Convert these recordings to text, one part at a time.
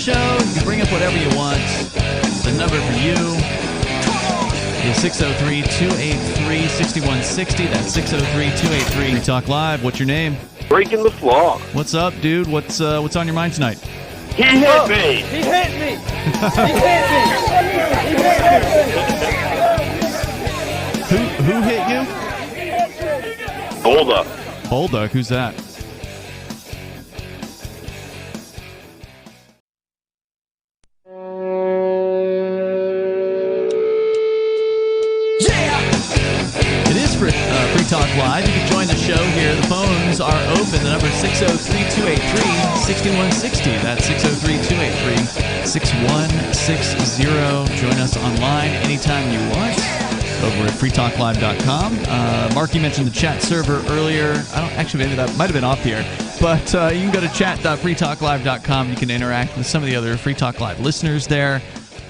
show. You can bring up whatever you want. The number for you is 603-283-6160. That's 603-283. Talk Live. What's your name? Breaking the flaw. What's up, dude? What's on your mind tonight? He hit me. He hit me. He hit me. He hit me. Who hit you? Hold up. Bulldog. Who's that? Free Talk Live. You can join the show here. The phones are open. The number is 603-283-6160. That's 603-283-6160. Join us online anytime you want over at freetalklive.com. Mark, you mentioned the chat server earlier. Maybe that might have been off the air. But you can go to chat.freetalklive.com. You can interact with some of the other Free Talk Live listeners there.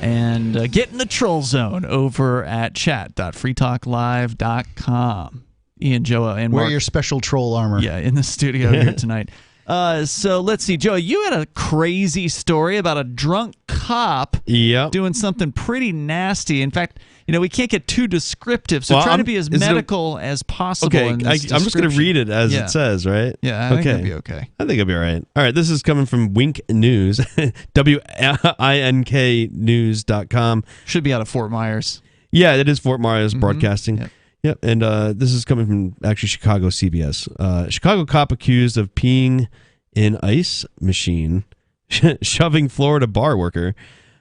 And get in the troll zone over at chat.freetalklive.com. Ian, Joe, and Mark. Wear your special troll armor. Yeah, in the studio here tonight. So let's see. Joe, you had a crazy story about a drunk cop doing something pretty nasty. In fact, we can't get too descriptive, so try to be as medical as possible. Okay, I'm just going to read it as it says, right? Yeah, I think it'll be okay. I think it'll be all right. All right, this is coming from Wink News, WINKnews.com. Should be out of Fort Myers. Yeah, it is Fort Myers Broadcasting. Yep, and this is coming from actually Chicago CBS. Chicago cop accused of peeing in ice machine, shoving Florida bar worker.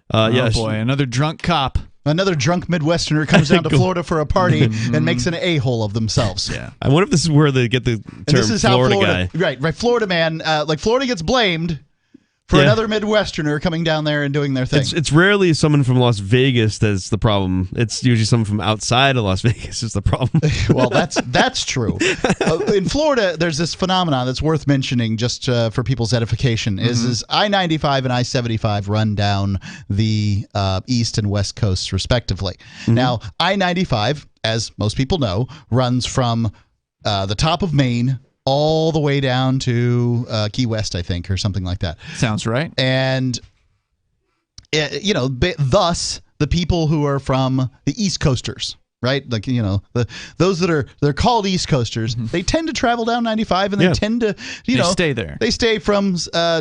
Boy, another drunk cop. Another drunk Midwesterner comes down to Florida for a party and makes an a-hole of themselves. Yeah. I wonder if this is where they get the term Florida guy. Right, Florida man. Like Florida gets blamed for another Midwesterner coming down there and doing their thing. It's rarely someone from Las Vegas that's the problem. It's usually someone from outside of Las Vegas is the problem. Well, that's true. In Florida, there's this phenomenon that's worth mentioning just for people's edification. Is I-95 and I-75 run down the east and west coasts respectively. Now, I-95, as most people know, runs from the top of Maine all the way down to Key West, I think, or something like that. Sounds right. And, thus, the people who are from the East Coasters, right? Like, those they're called East Coasters, they tend to travel down 95 and they tend to, they stay there. They stay from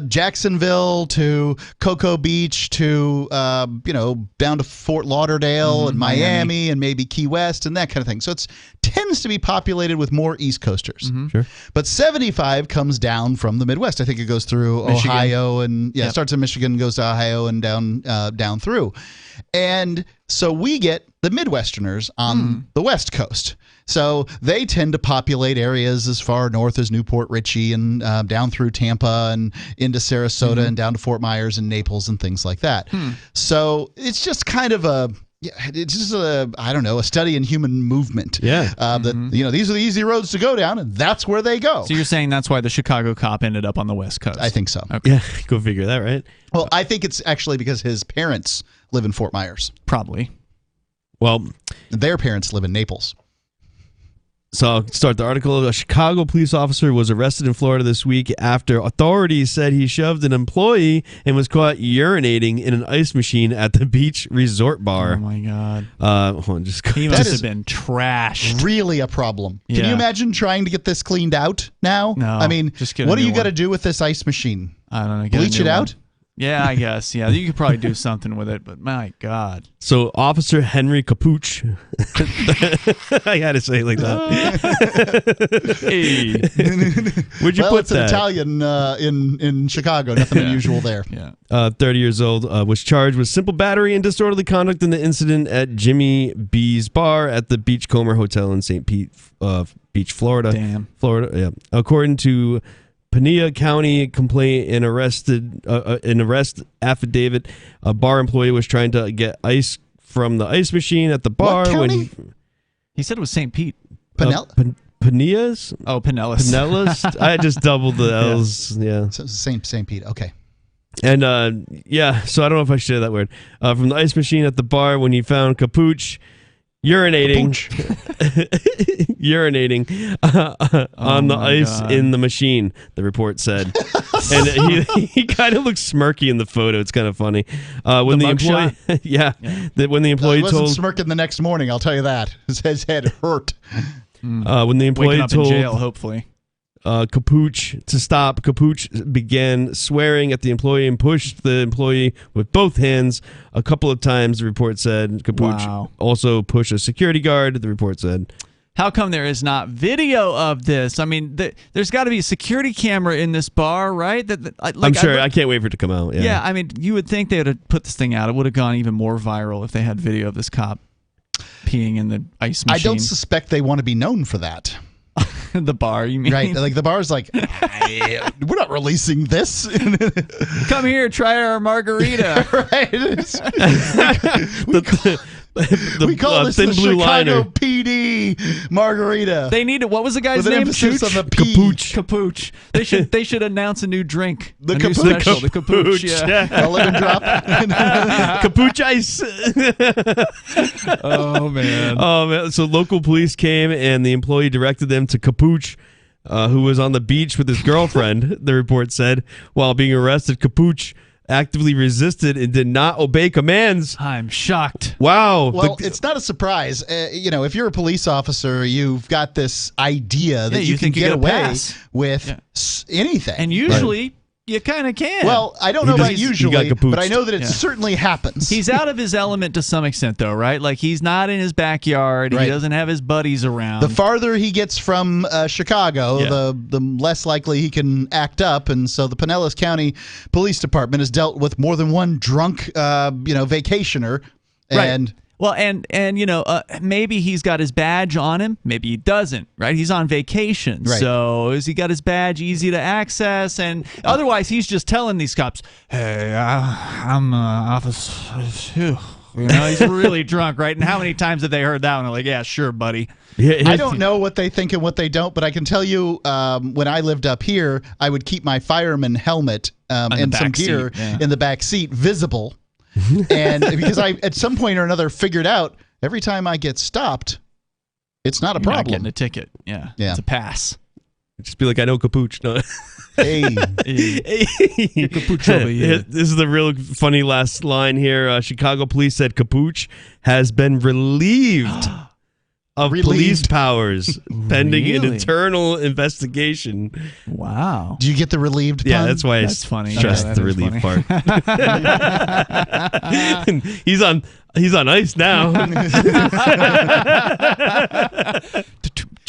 Jacksonville to Cocoa Beach to, down to Fort Lauderdale and Miami and maybe Key West and that kind of thing. So it tends to be populated with more East Coasters. Sure. But 75 comes down from the Midwest. I think it goes through Michigan. Ohio and it starts in Michigan, goes to Ohio and down through. And so we get the Midwesterners on the West Coast. So they tend to populate areas as far north as Newport Richey and down through Tampa and into Sarasota and down to Fort Myers and Naples and things like that. So it's just kind of a study in human movement. Yeah. These are the easy roads to go down, and that's where they go. So you're saying that's why the Chicago cop ended up on the West Coast? I think so. Okay. Yeah, go figure that, right? Well, I think it's actually because his parents live in Fort Myers. Probably. Well, their parents live in Naples. So I'll start the article. A Chicago police officer was arrested in Florida this week after authorities said he shoved an employee and was caught urinating in an ice machine at the beach resort bar. Oh, my God. He must have been trashed. Really a problem. Can you imagine trying to get this cleaned out now? No. I mean, just get what do you got to do with this ice machine? I don't know. Bleach it out? Yeah, I guess. Yeah, you could probably do something with it, but my God. So Officer Henry Capuch, I had to say it like that. Hey. Where'd you put it's that? An Italian in Chicago. Nothing unusual there. Yeah. 30 years old, was charged with simple battery and disorderly conduct in the incident at Jimmy B's Bar at the Beachcomber Hotel in St. Pete Beach, Florida. Damn. Florida, yeah. According to Pinellas County complaint and arrest affidavit, a bar employee was trying to get ice from the ice machine at the bar. What county? When he said it was St. Pete. Pinellas? Oh, Pinellas. Pinellas? I just doubled the L's. Yeah. So St. Pete. Okay. And so I don't know if I should say that word. From the ice machine at the bar when he found Capuch urinating on the ice God. in the machine, the report said. And he kind of looks smirky in the photo. It's kind of funny. When the employee when the employee he wasn't told smirking the next morning, I'll tell you that. His head hurt. when the employee Waking up told in jail, hopefully. Capuch to stop, Capuch began swearing at the employee and pushed the employee with both hands a couple of times, the report said. Capuch also pushed a security guard, the report said. How come there is not video of this? I mean, there's got to be a security camera in this bar, right? I'm sure. I can't wait for it to come out. Yeah, I mean, you would think they would have put this thing out. It would have gone even more viral if they had video of this cop peeing in the ice machine. I don't suspect they want to be known for that. The bar, you mean? Right, like the bar's like, we're not releasing this. Come here, try our margarita. Right. We call this thin the blue Chicago liner. PD margarita. They need it. What was the guy's With an name? emphasis on the P. Capuch. They should announce a new drink. The a new Capuch. special. The Capuch. Yeah. A lemon drop. Capuch ice. Oh man. Oh man! So local police came and the employee directed them to Capuch, who was on the beach with his girlfriend. The report said, while being arrested, Capuch actively resisted and did not obey commands. I'm shocked. Wow. Well, it's not a surprise. If you're a police officer, you've got this idea that you can think you get get a away pass. with anything. And usually you kind of can. Well, I don't know about usually, capuched. but I know that it certainly happens. He's out of his element to some extent, though, right? Like, he's not in his backyard. Right. He doesn't have his buddies around. The farther he gets from Chicago, the less likely he can act up. And so the Pinellas County Police Department has dealt with more than one drunk, vacationer. And Right. Well, and maybe he's got his badge on him. Maybe he doesn't, right? He's on vacation. Right. So has he got his badge easy to access? And otherwise, he's just telling these cops, hey, I'm officer. He's really drunk, right? And how many times have they heard that one? They're like, yeah, sure, buddy. I don't know what they think and what they don't, but I can tell you when I lived up here, I would keep my fireman helmet and some gear in the back seat visible. And because I, at some point or another, figured out every time I get stopped, it's not a You're not problem. getting a ticket. Yeah. It's a pass. Just be like, I know Capuch. No. Hey. Capuch over here. This is the real funny last line here. Chicago police said Capuch has been relieved of police powers pending an Really? internal investigation. Wow. Do you get the relieved pun? Yeah, that's why That's funny. stressed Yeah, the that is relief funny. part. And he's on ice now.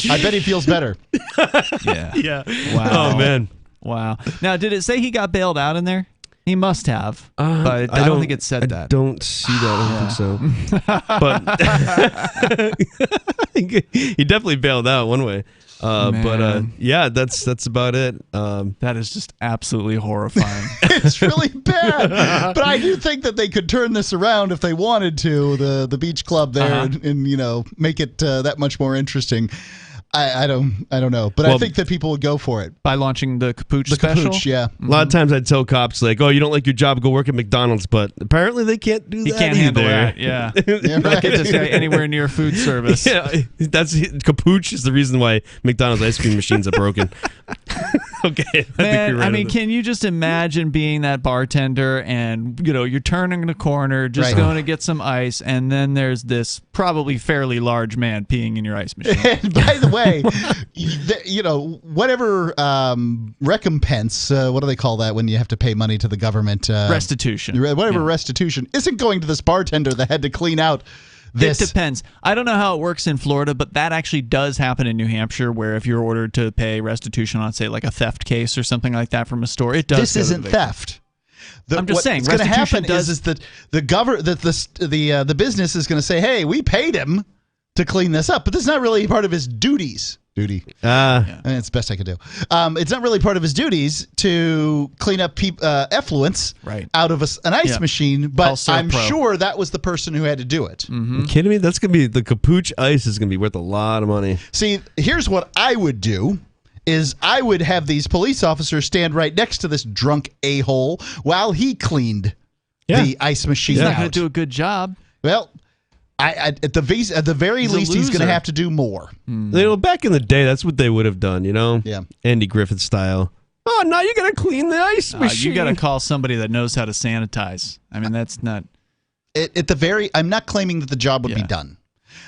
I bet he feels better. Yeah. Yeah. Wow. Oh man. Wow. Now, did it say he got bailed out in there? He must have, but I don't think it said that. I don't see that. I don't think so. But he definitely bailed out one way. Yeah, that's about it. That is just absolutely horrifying. It's really bad. But I do think that they could turn this around if they wanted to, the beach club there, and make it that much more interesting. I don't know, but I think that people would go for it. By launching the Capuch special? Capuch, yeah. A lot of times I'd tell cops, like, oh, you don't like your job, go work at McDonald's. But apparently they can't do that. He can't handle that, yeah. Not get this guy anywhere near food service. Yeah, Capuch is the reason why McDonald's ice cream machines are broken. Okay. Man, can you just imagine being that bartender and, you're turning the corner, just going to get some ice, and then there's this probably fairly large man peeing in your ice machine. And by the way, whatever recompense, what do they call that when you have to pay money to the government? Restitution. Whatever restitution isn't going to this bartender that had to clean out this. It depends. I don't know how it works in Florida, but that actually does happen in New Hampshire, where if you're ordered to pay restitution on, say, like a theft case or something like that from a store, it does. This isn't theft. I'm just saying, what's going to happen does, is that the business is going to say, "Hey, we paid him to clean this up," but this is not really part of his duties. I mean, it's the best I could do. It's not really part of his duties to clean up effluents out of an ice machine, but I'm sure that was the person who had to do it. Mm-hmm. You kidding me? That's going to be, the Capuch ice is going to be worth a lot of money. See, here's what I would do. Is I would have these police officers stand right next to this drunk a-hole while he cleaned the ice machine He's out. not going to do a good job. Well, At the very least, he's going to have to do more. Back in the day, that's what they would have done, Yeah. Andy Griffith style. Oh, now you got to clean the ice machine. You got to call somebody that knows how to sanitize. I mean, that's not... I'm not claiming that the job would be done.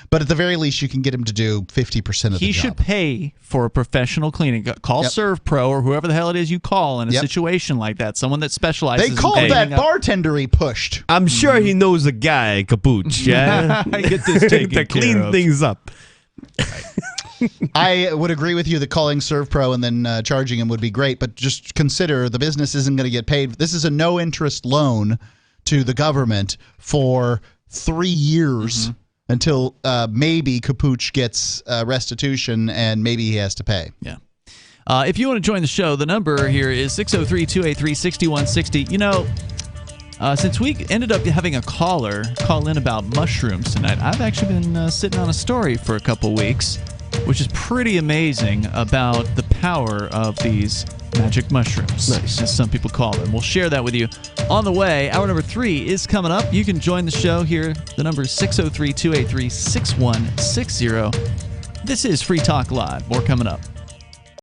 But at the very least, you can get him to do 50% of the job. He should pay for a professional cleaning. Call ServPro or whoever the hell it is you call in a situation like that. Someone that specializes. They called that bartender he pushed. I'm sure he knows a guy, Capuch. Yeah, get this taken to clean things up. I would agree with you that calling ServPro and then charging him would be great, but just consider the business isn't going to get paid. This is a no-interest loan to the government for 3 years. Until maybe Capuch gets restitution and maybe he has to pay. Yeah. If you want to join the show, the number here is 603-283-6160. Since we ended up having a caller call in about mushrooms tonight, I've actually been sitting on a story for a couple weeks, which is pretty amazing about the power of these magic mushrooms, as some people call them. We'll share that with you on the way. Hour number 3 is coming up. You can join the show here. The number is 603-283-6160. This is Free Talk Live. More coming up.